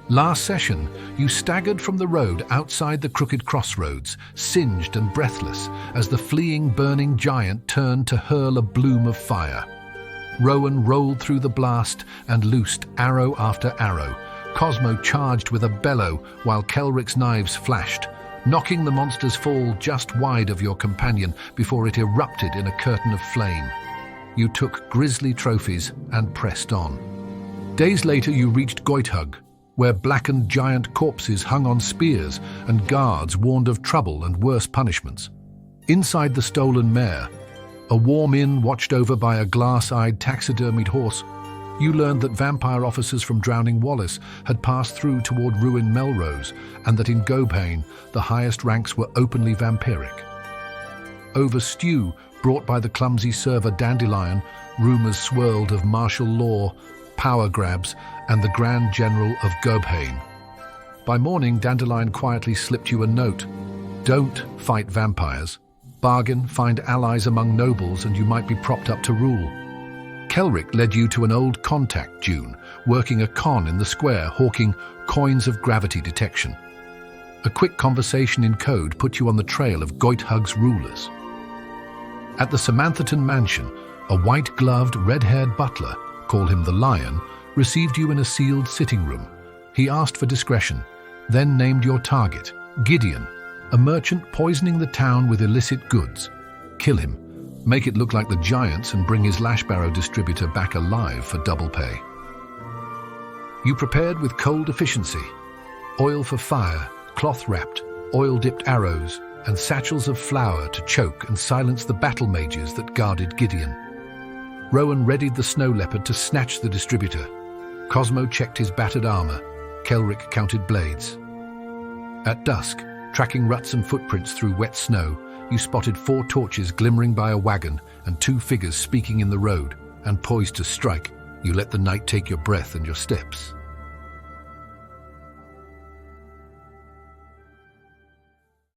Last session, you staggered from the road outside the crooked crossroads, singed and breathless, as the fleeing burning giant turned to hurl a bloom of fire. Rowan rolled through the blast and loosed arrow after arrow. Cosmo charged with a bellow while Kelric's knives flashed, knocking the monster's fall just wide of your companion before it erupted in a curtain of flame. You took grisly trophies and pressed on. Days later you reached Goithug, where blackened giant corpses hung on spears and guards warned of trouble and worse punishments. Inside the stolen mare, a warm inn watched over by a glass-eyed taxidermied horse, you learned that vampire officers from Drowning Wallace had passed through toward ruined Melrose, and that in Gobhain the highest ranks were openly vampiric. Over stew brought by the clumsy server Dandelion, rumors swirled of martial law, power grabs, and the Grand General of Gobhain. By morning, Dandelion quietly slipped you a note. Don't fight vampires. Bargain, find allies among nobles, and you might be propped up to rule. Kelric led you to an old contact, June, working a con in the square, hawking coins of gravity detection. A quick conversation in code put you on the trail of Goithug's rulers. At the Samanthaton mansion, a white-gloved, red-haired butler, call him the Lion, received you in a sealed sitting room. He asked for discretion, then named your target, Gideon, a merchant poisoning the town with illicit goods. Kill him, make it look like the giants, and bring his Lashbarrow distributor back alive for double pay. You prepared with cold efficiency, oil for fire, cloth-wrapped, oil-dipped arrows, and satchels of flour to choke and silence the battle mages that guarded Gideon. Rowan readied the snow leopard to snatch the distributor. Cosmo checked his battered armor. Kelric counted blades. At dusk, tracking ruts and footprints through wet snow, you spotted 4 torches glimmering by a wagon and 2 figures speaking in the road, and poised to strike, you let the night take your breath and your steps.